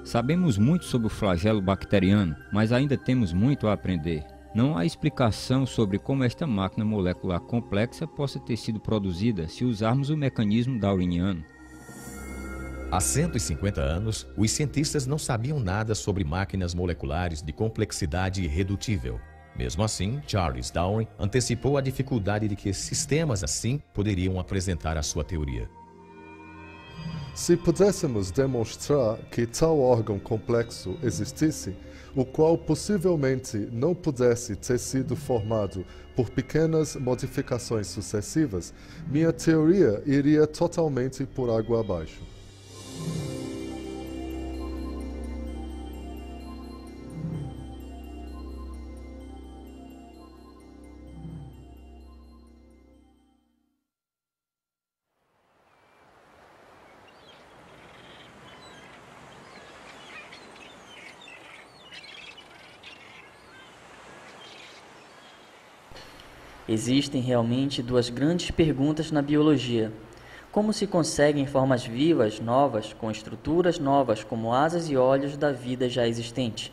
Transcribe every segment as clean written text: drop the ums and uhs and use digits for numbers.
Sabemos muito sobre o flagelo bacteriano, mas ainda temos muito a aprender. Não há explicação sobre como esta máquina molecular complexa possa ter sido produzida se usarmos o mecanismo darwiniano. Há 150 anos, os cientistas não sabiam nada sobre máquinas moleculares de complexidade irredutível. Mesmo assim, Charles Darwin antecipou a dificuldade de que sistemas assim poderiam apresentar a sua teoria. Se pudéssemos demonstrar que tal órgão complexo existisse, o qual possivelmente não pudesse ter sido formado por pequenas modificações sucessivas, minha teoria iria totalmente por água abaixo. Existem realmente duas grandes perguntas na biologia. Como se conseguem formas vivas novas, com estruturas novas como asas e olhos da vida já existente?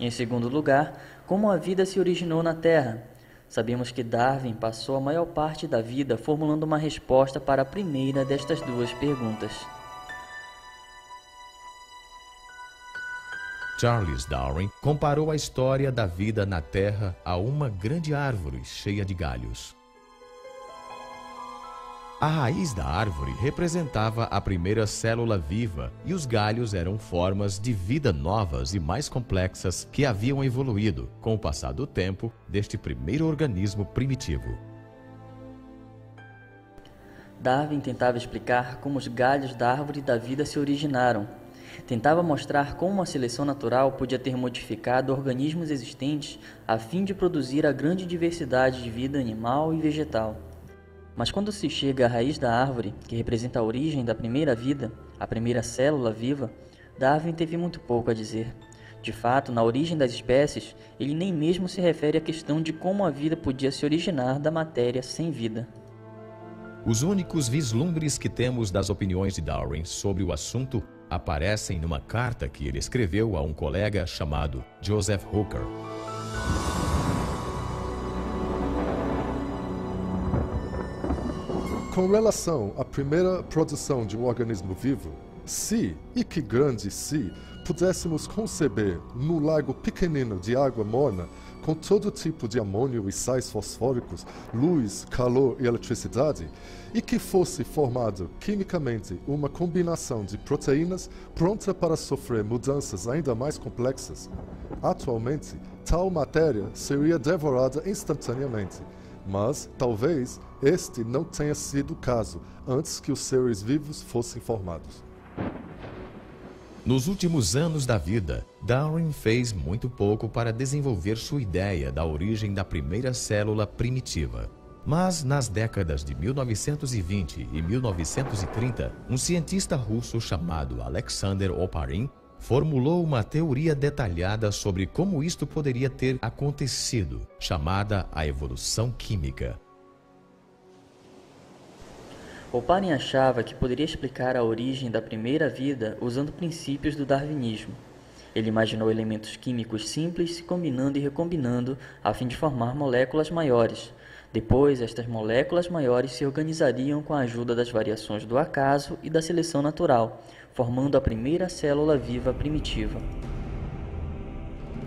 Em segundo lugar, como a vida se originou na Terra? Sabemos que Darwin passou a maior parte da vida formulando uma resposta para a primeira destas duas perguntas. Charles Darwin comparou a história da vida na Terra a uma grande árvore cheia de galhos. A raiz da árvore representava a primeira célula viva e os galhos eram formas de vida novas e mais complexas que haviam evoluído com o passar do tempo deste primeiro organismo primitivo. Darwin tentava explicar como os galhos da árvore da vida se originaram. Tentava mostrar como a seleção natural podia ter modificado organismos existentes a fim de produzir a grande diversidade de vida animal e vegetal. Mas quando se chega à raiz da árvore, que representa a origem da primeira vida, a primeira célula viva, Darwin teve muito pouco a dizer. De fato, na origem das espécies, ele nem mesmo se refere à questão de como a vida podia se originar da matéria sem vida. Os únicos vislumbres que temos das opiniões de Darwin sobre o assunto aparecem numa carta que ele escreveu a um colega chamado Joseph Hooker. Com relação à primeira produção de um organismo vivo, se, e que grande se, pudéssemos conceber num lago pequenino de água morna, com todo tipo de amônio e sais fosfóricos, luz, calor e eletricidade, e que fosse formado quimicamente uma combinação de proteínas pronta para sofrer mudanças ainda mais complexas, atualmente tal matéria seria devorada instantaneamente, mas talvez este não tenha sido o caso antes que os seres vivos fossem formados. Nos últimos anos da vida, Darwin fez muito pouco para desenvolver sua ideia da origem da primeira célula primitiva. Mas nas décadas de 1920 e 1930, um cientista russo chamado Alexander Oparin formulou uma teoria detalhada sobre como isto poderia ter acontecido, chamada a evolução química. Oparin achava que poderia explicar a origem da primeira vida usando princípios do darwinismo. Ele imaginou elementos químicos simples se combinando e recombinando a fim de formar moléculas maiores. Depois, estas moléculas maiores se organizariam com a ajuda das variações do acaso e da seleção natural, formando a primeira célula viva primitiva.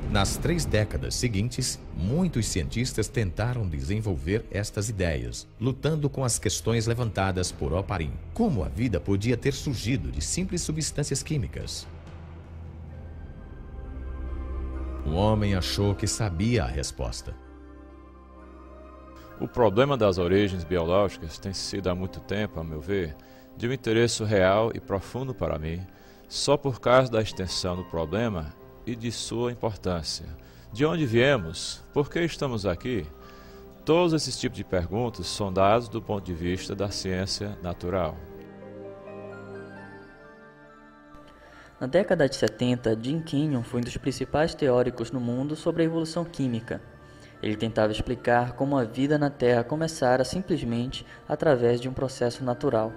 Nas 3 décadas seguintes, muitos cientistas tentaram desenvolver estas ideias, lutando com as questões levantadas por Oparin. Como a vida podia ter surgido de simples substâncias químicas? O homem achou que sabia a resposta. O problema das origens biológicas tem sido há muito tempo, a meu ver, de um interesse real e profundo para mim, só por causa da extensão do problema e de sua importância. De onde viemos? Por que estamos aqui? Todos esses tipos de perguntas são dados do ponto de vista da ciência natural. Na década de 70, Jim Kenyon foi um dos principais teóricos no mundo sobre a evolução química. Ele tentava explicar como a vida na Terra começara simplesmente através de um processo natural.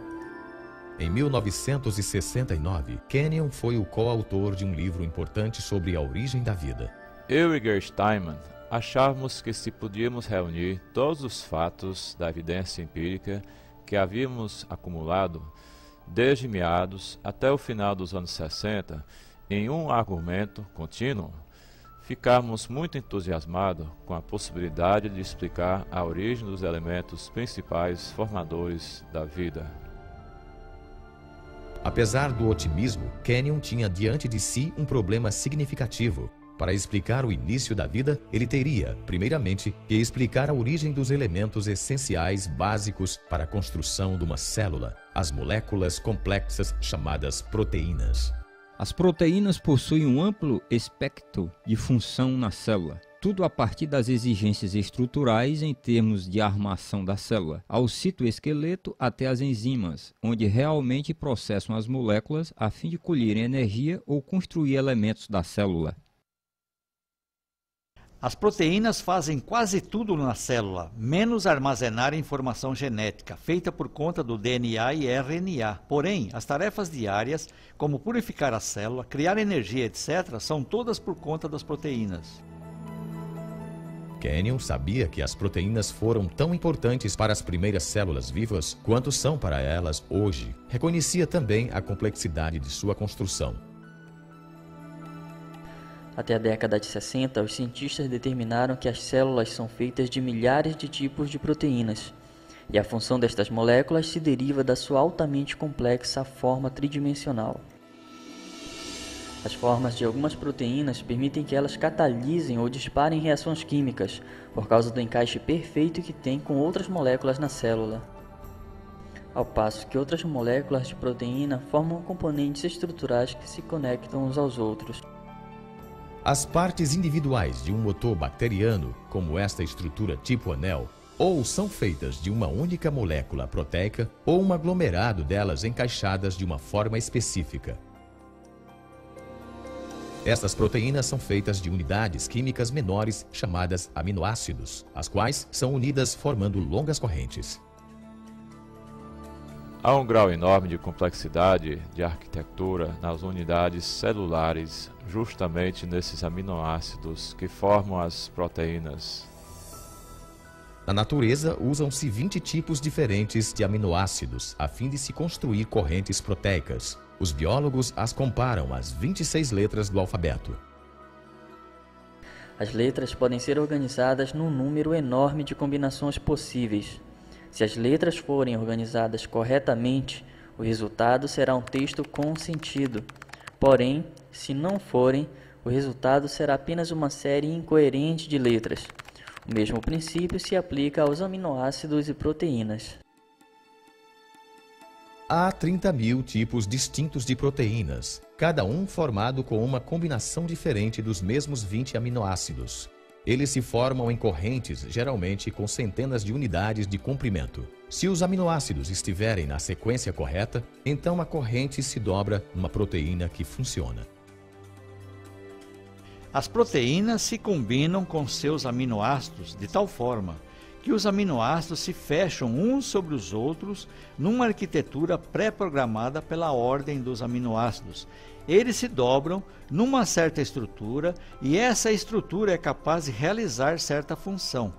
Em 1969, Kenyon foi o coautor de um livro importante sobre a origem da vida. Eu e Gerd Steinman achávamos que se podíamos reunir todos os fatos da evidência empírica que havíamos acumulado desde meados até o final dos anos 60 em um argumento contínuo, ficamos muito entusiasmados com a possibilidade de explicar a origem dos elementos principais formadores da vida. Apesar do otimismo, Kenyon tinha diante de si um problema significativo. Para explicar o início da vida, ele teria, primeiramente, que explicar a origem dos elementos essenciais básicos para a construção de uma célula, as moléculas complexas chamadas proteínas. As proteínas possuem um amplo espectro de função na célula, tudo a partir das exigências estruturais em termos de armação da célula, ao citoesqueleto até as enzimas, onde realmente processam as moléculas a fim de colherem energia ou construir elementos da célula. As proteínas fazem quase tudo na célula, menos armazenar informação genética, feita por conta do DNA e RNA. Porém, as tarefas diárias, como purificar a célula, criar energia, etc., são todas por conta das proteínas. Kenyon sabia que as proteínas foram tão importantes para as primeiras células vivas quanto são para elas hoje. Reconhecia também a complexidade de sua construção. Até a década de 60, os cientistas determinaram que as células são feitas de milhares de tipos de proteínas, e a função destas moléculas se deriva da sua altamente complexa forma tridimensional. As formas de algumas proteínas permitem que elas catalisem ou disparem reações químicas, por causa do encaixe perfeito que tem com outras moléculas na célula. Ao passo que outras moléculas de proteína formam componentes estruturais que se conectam uns aos outros. As partes individuais de um motor bacteriano, como esta estrutura tipo anel, ou são feitas de uma única molécula proteica ou um aglomerado delas encaixadas de uma forma específica. Estas proteínas são feitas de unidades químicas menores chamadas aminoácidos, as quais são unidas formando longas correntes. Há um grau enorme de complexidade de arquitetura nas unidades celulares, justamente nesses aminoácidos que formam as proteínas. Na natureza, usam-se 20 tipos diferentes de aminoácidos a fim de se construir correntes proteicas. Os biólogos as comparam às 26 letras do alfabeto. As letras podem ser organizadas num número enorme de combinações possíveis. Se as letras forem organizadas corretamente, o resultado será um texto com sentido. Porém, se não forem, o resultado será apenas uma série incoerente de letras. O mesmo princípio se aplica aos aminoácidos e proteínas. Há 30.000 tipos distintos de proteínas, cada um formado com uma combinação diferente dos mesmos 20 aminoácidos. Eles se formam em correntes, geralmente com centenas de unidades de comprimento. Se os aminoácidos estiverem na sequência correta, então a corrente se dobra numa proteína que funciona. As proteínas se combinam com seus aminoácidos de tal forma que os aminoácidos se fecham uns sobre os outros numa arquitetura pré-programada pela ordem dos aminoácidos. Eles se dobram numa certa estrutura e essa estrutura é capaz de realizar certa função.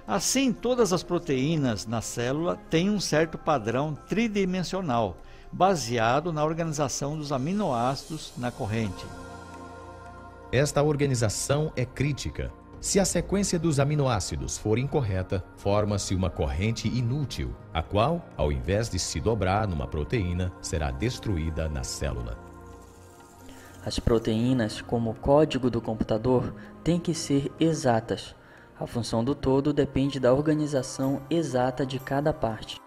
Assim, todas as proteínas na célula têm um certo padrão tridimensional, baseado na organização dos aminoácidos na corrente. Esta organização é crítica. Se a sequência dos aminoácidos for incorreta, forma-se uma corrente inútil, a qual, ao invés de se dobrar numa proteína, será destruída na célula. As proteínas, como o código do computador, têm que ser exatas. A função do todo depende da organização exata de cada parte.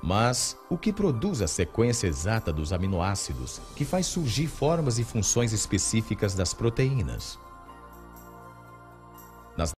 Mas o que produz a sequência exata dos aminoácidos, que faz surgir formas e funções específicas das proteínas?